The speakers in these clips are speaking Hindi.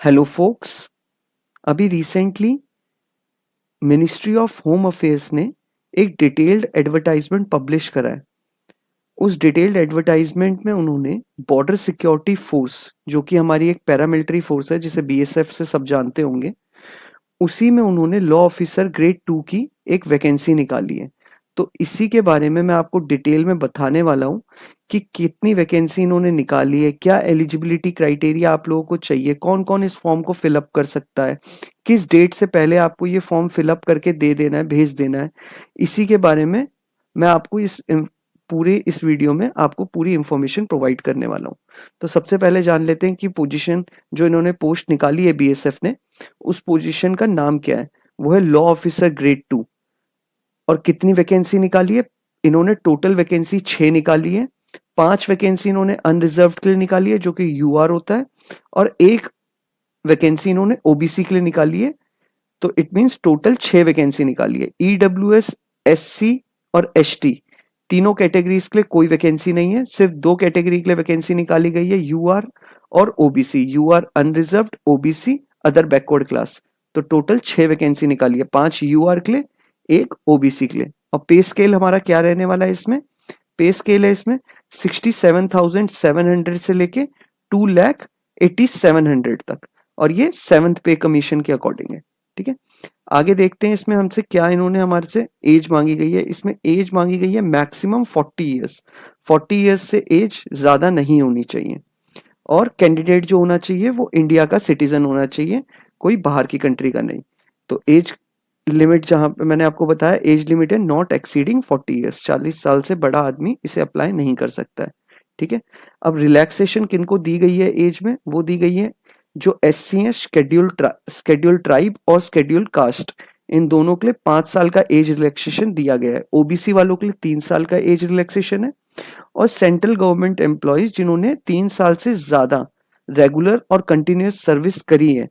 Hello folks. अभी recently ministry of home affairs ने एक डिटेल्ड एडवर्टाइजमेंट पब्लिश करा है। उस डिटेल्ड एडवर्टाइजमेंट में उन्होंने बॉर्डर सिक्योरिटी फोर्स, जो कि हमारी एक पैरामिलिट्री फोर्स है जिसे बीएसएफ से सब जानते होंगे, उसी में उन्होंने लॉ ऑफिसर ग्रेड 2 की एक वैकेंसी निकाली है। तो इसी के बारे में मैं आपको डिटेल में बताने वाला हूँ कि कितनी वैकेंसी इन्होंने निकाली है, क्या एलिजिबिलिटी क्राइटेरिया आप लोगों को चाहिए, कौन कौन इस फॉर्म को फिलअप कर सकता है, किस डेट से पहले आपको ये फॉर्म फिलअप करके दे देना है, भेज देना है। इसी के बारे में मैं आपको पूरे इस वीडियो में आपको पूरी इंफॉर्मेशन प्रोवाइड करने वाला हूँ। तो सबसे पहले जान लेते हैं कि पोजीशन जो इन्होंने पोस्ट निकाली है बीएसएफ ने, उस पोजीशन का नाम क्या है। वो है लॉ ऑफिसर ग्रेड 2। और कितनी वैकेंसी निकाली है इन्होंने? टोटल वैकेंसी 6 निकाली है। 5 वैकेंसी इन्होंने अनरिजर्व्ड के लिए निकाली है, जो कि यूआर होता है, और एक वैकेंसी इन्होंने ओबीसी के लिए निकाली है। तो इट मींस टोटल 6 वैकेंसी निकाली है। ईडब्ल्यूएस, एससी और एसटी तीनों कैटेगरीज के लिए कोई वैकेंसी नहीं है। सिर्फ 2 कैटेगरी के लिए वैकेंसी निकाली गई है, यूआर और OBC. UR unreserved, OBC other backward class. तो टोटल 6 वैकेंसी निकाली है, 5 यूआर के लिए, एक ओबीसी के लिए। और पे स्केल हमारा क्या रहने वाला है इसमें? पे स्केल है इसमें 67,700 से लेके 2,87,000 तक, और ये 7th पे कमीशन के अकॉर्डिंग है। ठीक है, आगे देखते हैं इसमें हमसे क्या इन्होंने हमारे से एज मांगी गई है। इसमें एज मांगी गई है मैक्सिमम 40 ईयर्स। 40 ईयर्स से एज ज्यादा नहीं होनी चाहिए। और कैंडिडेट जो होना चाहिए वो इंडिया का सिटीजन होना चाहिए, कोई बाहर की कंट्री का नहीं। तो एज लिमिट जहां पे मैंने आपको बताया, एज लिमिट है नॉट एक्सीडिंग 40 ईयर्स। 40 साल से बड़ा आदमी इसे अप्लाई नहीं कर सकता है। ठीक है, अब रिलैक्सेशन किनको दी गई है एज में? वो दी गई है जो एससी है, शेड्यूल्ड ट्राइब और शेड्यूल्ड कास्ट, इन दोनों के लिए 5 साल का एज रिलैक्सेशन दिया गया है। ओबीसी वालों के लिए 3 साल का एज रिलैक्सेशन है। और सेंट्रल गवर्नमेंट एम्प्लॉयज जिन्होंने 3 साल से ज्यादा रेगुलर और कंटिन्यूस सर्विस करी है,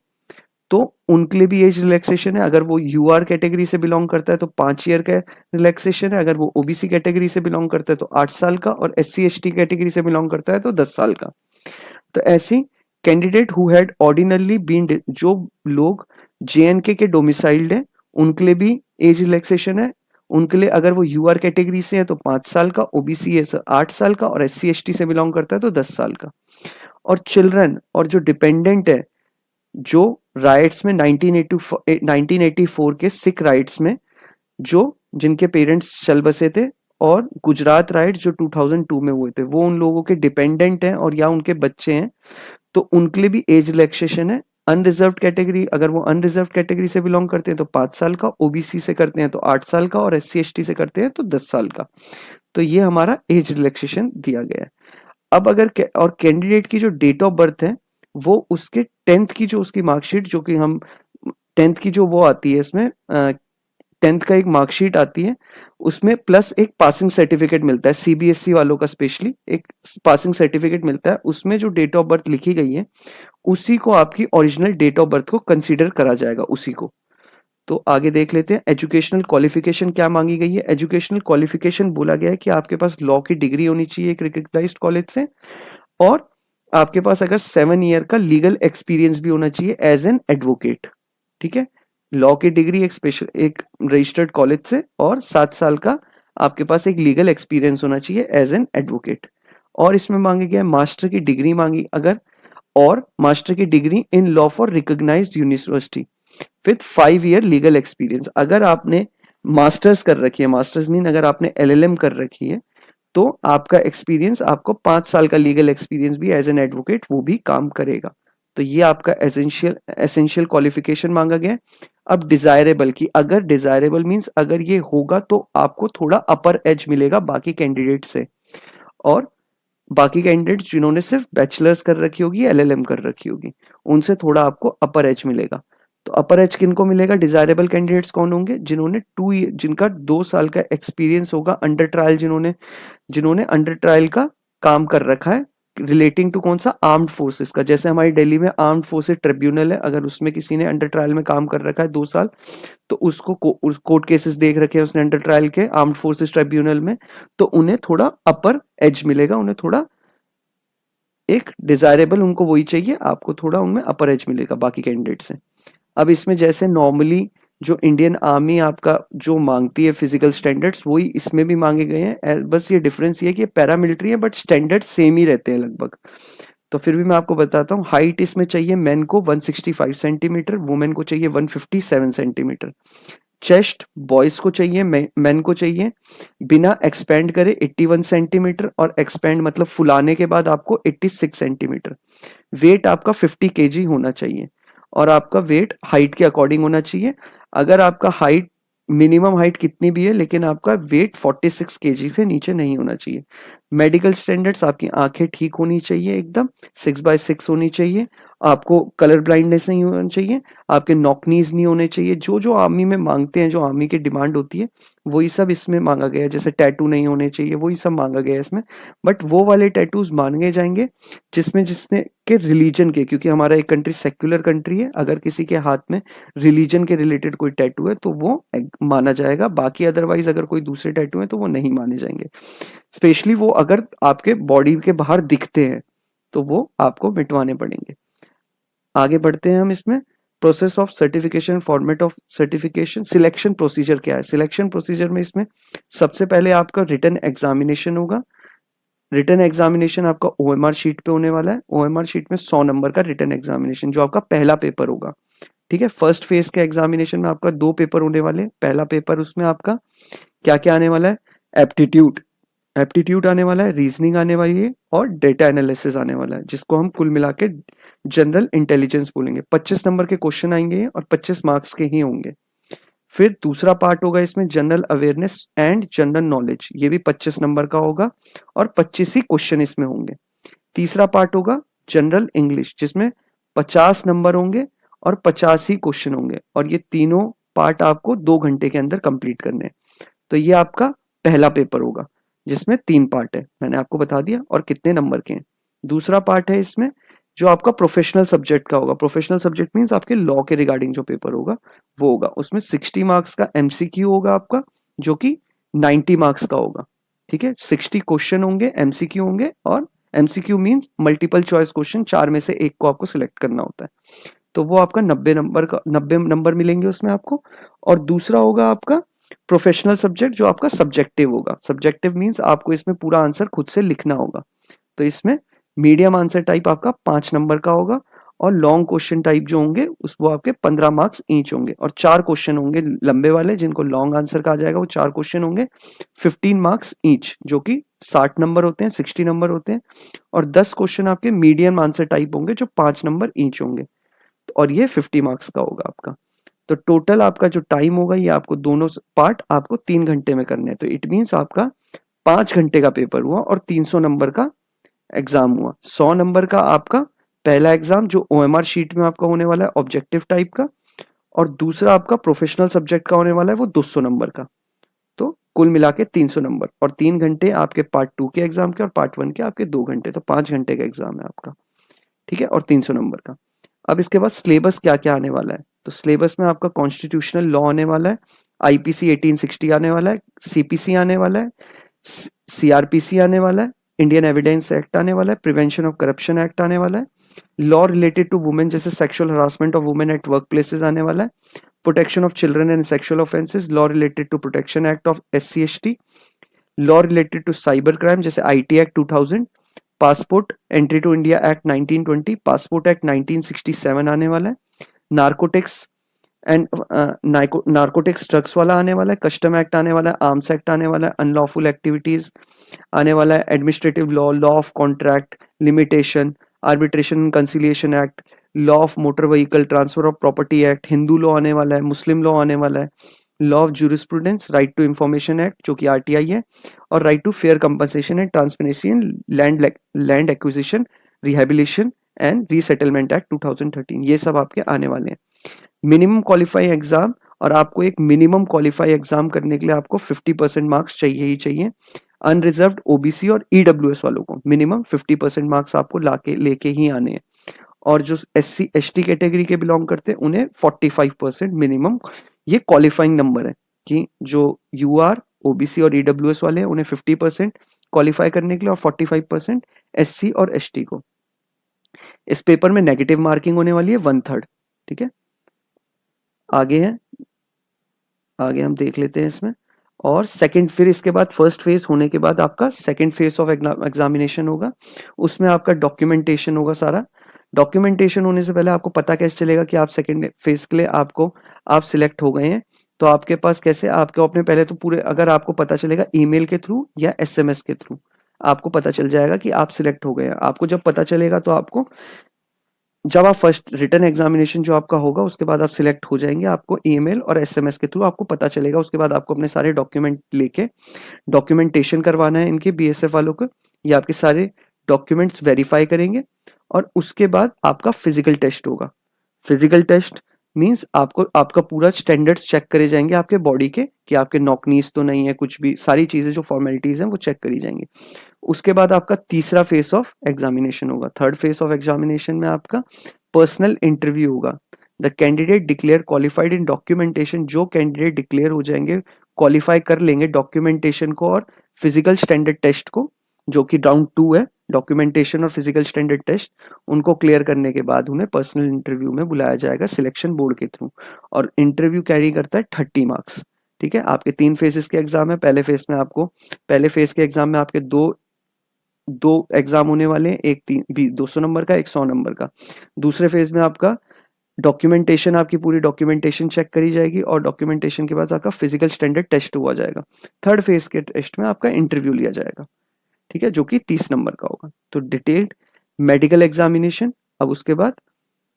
तो उनके लिए भी एज रिलैक्सेशन है। अगर वो यूआर कैटेगरी से बिलोंग करता है तो 5 ईयर का रिलैक्सेशन है। अगर वो ओबीसी कैटेगरी से बिलोंग करता है तो 8 साल का, और एससी एसटी कैटेगरी से बिलोंग करता है तो 10 साल का। तो ऐसी candidate who had ordinarily been, जो लोग जेएनके के डोमिसाइल्ड है, उनके लिए भी एज रिलैक्सेशन है। उनके लिए अगर वो यूआर कैटेगरी से है तो 5 साल का, ओबीसी है 8 साल का, और एससी एसटी से बिलोंग करता है तो 10 साल का। और चिल्ड्रन और जो डिपेंडेंट है, जो राइट्स में 1984 के सिख राइट्स में, जो जिनके पेरेंट्स चल बसे थे, और गुजरात राइट्स जो 2002 में हुए थे, वो उन लोगों के डिपेंडेंट हैं और या उनके बच्चे हैं, तो उनके लिए भी एज रिलैक्सेशन है। अनरिजर्व्ड कैटेगरी, अगर वो अनरिजर्व्ड कैटेगरी से बिलोंग करते हैं तो 5 साल का, ओबीसी से करते हैं तो 8 साल का, और एससी एसटी से करते हैं तो 10 साल का। तो ये हमारा एज रिलैक्सेशन दिया गया है। अब अगर और कैंडिडेट की जो डेट ऑफ बर्थ है, वो उसके 10th की जो उसकी मार्कशीट, जो कि हम 10th की जो वो आती है इसमें, 10th का एक मार्कशीट आती है, उसमें प्लस एक पासिंग सर्टिफिकेट मिलता है। सीबीएसई वालों का स्पेशली एक पासिंग सर्टिफिकेट मिलता है, उसमें जो डेट ऑफ बर्थ लिखी गई है उसी को आपकी ओरिजिनल डेट ऑफ बर्थ को कंसीडर करा जाएगा, उसी को। तो आगे देख लेते हैं एजुकेशनल क्वालिफिकेशन क्या मांगी गई है। एजुकेशनल क्वालिफिकेशन बोला गया है कि आपके पास लॉ की डिग्री होनी चाहिए एक रिकग्नाइज्ड कॉलेज से, और आपके पास अगर 7 ईयर का लीगल एक्सपीरियंस भी होना चाहिए एज एन एडवोकेट। ठीक है, लॉ की डिग्री एक स्पेशल एक रजिस्टर्ड कॉलेज से, और 7 साल का आपके पास एक लीगल एक्सपीरियंस होना चाहिए एज एन एडवोकेट। और इसमें मांगे गया मास्टर की डिग्री मांगी अगर, और मास्टर की degree in law for recognised university with 5 year legal experience. अगर आपने मास्टर्स कर रखी है, मास्टर्स मीन अगर आपने एलएलएम कर रखी है, तो आपका एक्सपीरियंस, आपको 5 साल का लीगल एक्सपीरियंस भी एज एन एडवोकेट वो भी काम करेगा। तो ये आपका एसेंशियल एसेंशियल क्वालिफिकेशन मांगा गया है। अब डिजायरेबल की, अगर डिजायरेबल मींस अगर ये होगा तो आपको थोड़ा अपर एज मिलेगा बाकी कैंडिडेट से, और बाकी कैंडिडेट्स जिन्होंने सिर्फ बैचलर्स कर रखी होगी, एलएलएम कर रखी होगी, उनसे थोड़ा आपको अपर एज मिलेगा। तो अपर एज किनको मिलेगा? डिजायरेबल कैंडिडेट्स कौन होंगे? जिन्होंने जिनका 2 साल का एक्सपीरियंस होगा अंडर ट्रायल, जिन्होंने जिन्होंने अंडर ट्रायल का काम कर रखा है रिलेटिंग टू कौन सा? आर्म्ड फोर्सेस का। जैसे हमारी दिल्ली में आर्म्ड फोर्सेस ट्रिब्यूनल है, अगर उसमें किसी ने अंडर ट्रायल में काम कर रखा है 2 साल, तो उसको कोर्ट केसेस देख रखे हैं उसने अंडर ट्रायल के आर्म्ड फोर्सेस ट्रिब्यूनल में, तो उन्हें थोड़ा अपर एज मिलेगा, उन्हें थोड़ा एक डिजायरेबल उनको वही चाहिए, आपको थोड़ा उनमें अपर एज मिलेगा बाकी कैंडिडेट से। अब इसमें जैसे नॉर्मली जो इंडियन आर्मी आपका जो मांगती है फिजिकल स्टैंडर्ड्स, वही इसमें भी मांगे गए हैं। बस ये डिफरेंस ये है कि पैरामिलिट्री है बट स्टैंडर्ड सेम ही रहते हैं लगभग। तो फिर भी मैं आपको बताता हूँ, हाइट इसमें चाहिए मेन को 165 सेंटीमीटर, वुमेन को चाहिए 157 सेंटीमीटर। चेस्ट बॉयज को चाहिए, मेन को चाहिए बिना एक्सपेंड करे 81 सेंटीमीटर, और एक्सपेंड मतलब फुलाने के बाद आपको 86 सेंटीमीटर। वेट आपका 50 केजी होना चाहिए, और आपका वेट हाइट के अकॉर्डिंग होना चाहिए। अगर आपका हाइट मिनिमम हाइट कितनी भी है लेकिन आपका वेट 46 केजी से नीचे नहीं होना चाहिए। मेडिकल स्टैंडर्ड्स, आपकी आंखें ठीक होनी चाहिए, एकदम 6/6 होनी चाहिए, आपको कलर ब्लाइंडनेस नहीं होना चाहिए, आपके नॉकनीज नहीं होने चाहिए। जो जो आर्मी में मांगते हैं, जो आर्मी की डिमांड होती है वही सब इसमें मांगा गया है। जैसे टैटू नहीं होने चाहिए, वही सब मांगा गया है इसमें। बट वो वाले टैटूज मांगे जाएंगे जिसमें जिसने के रिलीजन के, क्योंकि हमारा एक कंट्री सेक्युलर कंट्री है, अगर किसी के हाथ में रिलीजन के रिलेटेड कोई टैटू है तो वो माना जाएगा। बाकी अदरवाइज अगर कोई दूसरे टैटू है तो वो नहीं माने जाएंगे। स्पेशली वो अगर आपके बॉडी के बाहर दिखते हैं तो वो आपको मिटवाने पड़ेंगे। आगे बढ़ते हैं हम इसमें। Process of certification, format of certification, selection procedure क्या है। सिलेक्शन प्रोसीजर में इसमें सबसे पहले आपका रिटन एग्जामिनेशन होगा। रिटन एग्जामिनेशन आपका ओएमआर शीट पे होने वाला है। ओएमआर शीट में 100 नंबर का रिटन एग्जामिनेशन, जो आपका पहला पेपर होगा। ठीक है, फर्स्ट फेज के एग्जामिनेशन में आपका 2 पेपर होने वाले। पहला पेपर उसमें आपका क्या क्या आने वाला है, एप्टीट्यूड, एप्टीट्यूड आने वाला है, रीजनिंग आने वाली है, और डेटा एनालिसिस आने वाला है, जिसको हम कुल मिला के जनरल इंटेलिजेंस बोलेंगे। 25 नंबर के क्वेश्चन आएंगे और 25 मार्क्स के ही होंगे। फिर दूसरा पार्ट होगा इसमें general awareness and general knowledge, ये भी 25 नंबर का होगा और 25 ही क्वेश्चन इसमें होंगे। तीसरा पार्ट होगा जनरल इंग्लिश, जिसमें 50 नंबर होंगे और 50 ही क्वेश्चन होंगे, और ये तीनों पार्ट आपको 2 घंटे के अंदर कंप्लीट करने हैं। तो ये आपका पहला पेपर होगा जिसमें 3 पार्ट है, मैंने आपको बता दिया, और कितने नंबर के हैं। दूसरा पार्ट है इसमें जो आपका प्रोफेशनल सब्जेक्ट का होगा। प्रोफेशनल सब्जेक्ट मींस आपके लॉ के रिगार्डिंग जो पेपर होगा वो होगा। उसमें 60 मार्क्स का एमसीक्यू होगा आपका, जो कि 90 मार्क्स का होगा। ठीक है, 60 क्वेश्चन होंगे, एमसीक्यू होंगे, और MCQ means multiple choice question, 4 में से एक को आपको सिलेक्ट करना होता है। तो वो आपका 90 नंबर मिलेंगे उसमें आपको। और दूसरा होगा आपका प्रोफेशनल सब्जेक्ट, जो आपका सब्जेक्टिव होगा। सब्जेक्टिव मींस आपको इसमें पूरा आंसर खुद से लिखना होगा। तो इसमें मीडियम आंसर टाइप आपका 5 नंबर का होगा, और लॉन्ग क्वेश्चन टाइप जो होंगे उस वो आपके 15 मार्क्स ईच होंगे, और 4 क्वेश्चन होंगे लंबे वाले, जिनको लॉन्ग आंसर कहा जाएगा। वो 4 क्वेश्चन होंगे 15 मार्क्स ईच, जो कि 60 नंबर होते हैं, 60 नंबर होते हैं। और 10 क्वेश्चन आपके मीडियम आंसर टाइप होंगे, जो 5 नंबर ईच होंगे, और ये 50 मार्क्स का होगा आपका। तो टोटल आपका जो टाइम होगा, ये आपको दोनों पार्ट आपको 3 घंटे में करने हैं। तो इट मीन्स आपका 5 घंटे का पेपर हुआ और 300 नंबर का एग्जाम हुआ। 100 नंबर का आपका पहला एग्जाम जो ओएमआर शीट में आपका होने वाला है ऑब्जेक्टिव टाइप का, और दूसरा आपका प्रोफेशनल सब्जेक्ट का होने वाला है वो 200 नंबर का। तो कुल मिला के 300 नंबर, और 3 घंटे आपके पार्ट 2 के एग्जाम के और पार्ट 1 के आपके 2 घंटे, तो 5 घंटे का एग्जाम है आपका। ठीक है, और 300 नंबर का। अब इसके बाद सिलेबस क्या क्या आने वाला है। तो सिलेबस में आपका कॉन्स्टिट्यूशनल लॉ आने वाला है, आईपीसी 1860 आने वाला है, सीपीसी आने वाला है, सीआरपीसी आने वाला है, इंडियन एविडेंस एक्ट आने वाला है, प्रिवेंशन ऑफ करप्शन एक्ट आने वाला है, लॉ रिलेटेड टू वुमेन जैसे sexual harassment of women at work places आने वाला है, protection of children and sexual offences, law related to protection act of SC/ST, law related to cyber crime जैसे IT act 2000, passport entry to India act 1920, passport act 1967 आने वाला है, नार्कोटिक्स एंड नार्कोटिक्स ड्रग्स वाला आने वाला है, कस्टम एक्ट आने वाला है, आर्म्स एक्ट आने वाला है, अनलॉफुल एक्टिविटीज आने वाला है, administrative law, law of contract limitation, arbitration and conciliation act, law of motor vehicle, transfer of property act, Hindu law आने वाला है, मुस्लिम लॉ आने वाला है, law of jurisprudence, right to information act जो कि RTI है, और right to fair compensation and transparency in land acquisition, rehabilitation and resettlement act 2013, ये सब आपके आने वाले हैं। मिनिमम क्वालिफाई एग्जाम, और आपको एक मिनिमम क्वालिफाई एग्जाम करने के लिए आपको 50% मार्क्स चाहिए ही चाहिए। अनरिजर्व्ड OBC और EWS वालों को मिनिमम 50% मार्क्स आपको लेके ही आने हैं, और जो SC/ST कैटेगरी के बिलोंग करते हैं उन्हें 45% मिनिमम, ये क्वालिफाइंग नंबर है कि जो UR OBC और EWS वाले हैं उन्हें 50% क्वालिफाई करने के लिए, और 45% SC और ST को। इस पेपर में नेगेटिव मार्किंग होने वाली है 1/3, ठीक है। आगे हम देख लेते हैं इसमें। और सेकंड, फिर इसके बाद फर्स्ट फेज होने के बाद आपका सेकंड फेज ऑफ एग्जामिनेशन होगा। उसमें आपका डॉक्यूमेंटेशन होगा सारा। डॉक्यूमेंटेशन होने से पहले आपको पता कैसे चलेगा कि आप सेकंड फेज के लिए आप सिलेक्ट हो गए हैं? तो आपके पास कैसे, आपको अपने पहले तो पूरे, अगर आपको पता चलेगा ईमेल के थ्रू या एसएमएस के थ्रू, आपको पता चल जाएगा कि आप सिलेक्ट हो गए हैं। आपको जब पता चलेगा तो आपको, जब आप फर्स्ट रिटन एग्जामिनेशन जो आपका होगा उसके बाद आप सिलेक्ट हो जाएंगे, आपको ईमेल और एसएमएस के थ्रू आपको पता चलेगा। उसके बाद आपको अपने सारे डॉक्यूमेंट लेके डॉक्यूमेंटेशन करवाना है इनके बीएसएफ वालों को। ये आपके सारे डॉक्यूमेंट्स वेरीफाई करेंगे और उसके बाद आपका फिजिकल टेस्ट होगा। फिजिकल टेस्ट मींस आपको आपका पूरा स्टैंडर्ड्स चेक करे जाएंगे आपके बॉडी के, कि आपके नॉक नीज तो नहीं है, कुछ भी, सारी चीजें जो फॉर्मेलिटीज हैं वो चेक करी जाएंगी। उसके बाद आपका तीसरा फेज ऑफ एग्जामिनेशन होगा। थर्ड फेज ऑफ एग्जामिनेशन में आपका पर्सनल इंटरव्यू होगा। The candidate declare qualified in documentation, जो कैंडिडेट डिक्लेयर हो जाएंगे, क्वालिफाई कर लेंगे डॉक्यूमेंटेशन को और फिजिकल स्टैंडर्ड टेस्ट को, जो कि राउंड 2 है, डॉक्यूमेंटेशन और फिजिकल स्टैंडर्ड टेस्ट, उनको क्लियर करने के बाद उन्हें पर्सनल इंटरव्यू में बुलाया जाएगा सिलेक्शन बोर्ड के थ्रू। और इंटरव्यू कैरी करता है 30 मार्क्स, ठीक है। आपके 3 फेजेस के एग्जाम है। पहले फेज के एग्जाम में आपके दो दो एग्जाम होने वाले हैं, एक 200 नंबर का, एक 100 नंबर का। दूसरे फेज में आपका डॉक्यूमेंटेशन, आपकी पूरी डॉक्यूमेंटेशन चेक करी जाएगी और डॉक्यूमेंटेशन के बाद आपका फिजिकल स्टैंडर्ड टेस्ट हुआ जाएगा। थर्ड फेज के टेस्ट में आपका इंटरव्यू लिया जाएगा, ठीक है, जो कि 30 नंबर का होगा। तो डिटेल्ड मेडिकल एग्जामिनेशन। अब उसके बाद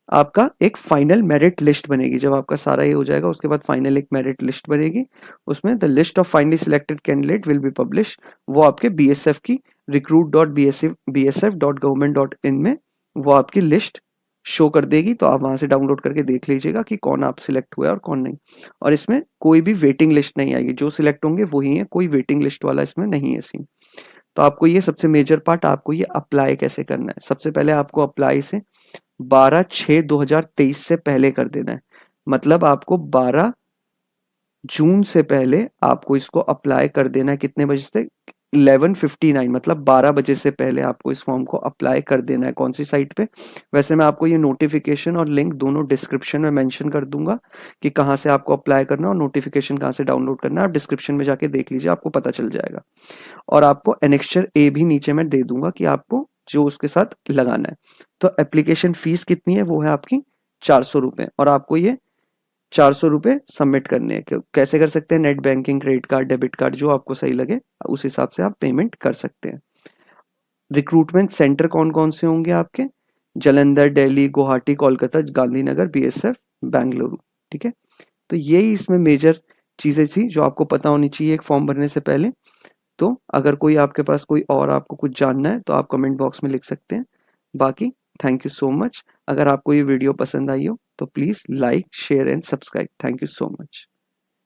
आपका एक फाइनल मेरिट लिस्ट बनेगी। जब आपका सारा ये हो जाएगा उसके बाद फाइनल एक मेरिट लिस्ट बनेगी। उसमें the list of finally selected candidate will be publish. वो आपके बीएसएफ की recruit.bsf.government.in में वो आपकी लिस्ट शो कर देगी। तो आप वहां से डाउनलोड करके देख लीजिएगा कि कौन आप सिलेक्ट हुआ और कौन नहीं। और इसमें कोई भी वेटिंग लिस्ट नहीं आएगी, जो सिलेक्ट होंगे वही है, कोई वेटिंग लिस्ट वाला इसमें नहीं है सीन। तो आपको ये सबसे मेजर पार्ट, आपको ये अप्लाई कैसे करना है। सबसे पहले आपको अप्लाई से 12/6/2023 से पहले कर देना है। मतलब आपको 12 जून से पहले आपको इसको अप्लाई कर देना है। कितने बजे से? 11:59, मतलब 12 बजे से पहले आपको इस फॉर्म को अप्लाई कर देना है। कौन सी साइट पे? वैसे मैं आपको ये नोटिफिकेशन और लिंक दोनों डिस्क्रिप्शन में मेंशन कर दूंगा कि कहाँ से आपको अप्लाई करना है और नोटिफिकेशन कहाँ से डाउनलोड करना है। आप डिस्क्रिप्शन में जाके देख लीजिए, आपको पता चल जाएगा। और आपको एनेक्स्चर ए भी नीचे मैं दे दूंगा कि आपको जो उसके साथ लगाना है। तो एप्लीकेशन फीस कितनी है? वो है आपकी 400 रुपए। और आपको ये 400 रुपए सबमिट करने हैं। कैसे कर सकते हैं? Net banking, credit card, debit card, जो आपको सही लगे उस हिसाब से आप पेमेंट कर सकते हैं। रिक्रूटमेंट सेंटर कौन कौन से होंगे आपके? जालंधर, दिल्ली, गुवाहाटी, कोलकाता, गांधीनगर, बीएसएफ, बेंगलुरु, ठीक है। तो यही इसमें मेजर चीजें थी जो आपको पता होनी चाहिए एक फॉर्म भरने से पहले। तो अगर कोई आपके पास कोई और आपको कुछ जानना है तो आप कमेंट बॉक्स में लिख सकते हैं। बाकी थैंक यू सो मच। अगर आपको ये वीडियो पसंद आई हो तो please like, share and subscribe. Thank you so much.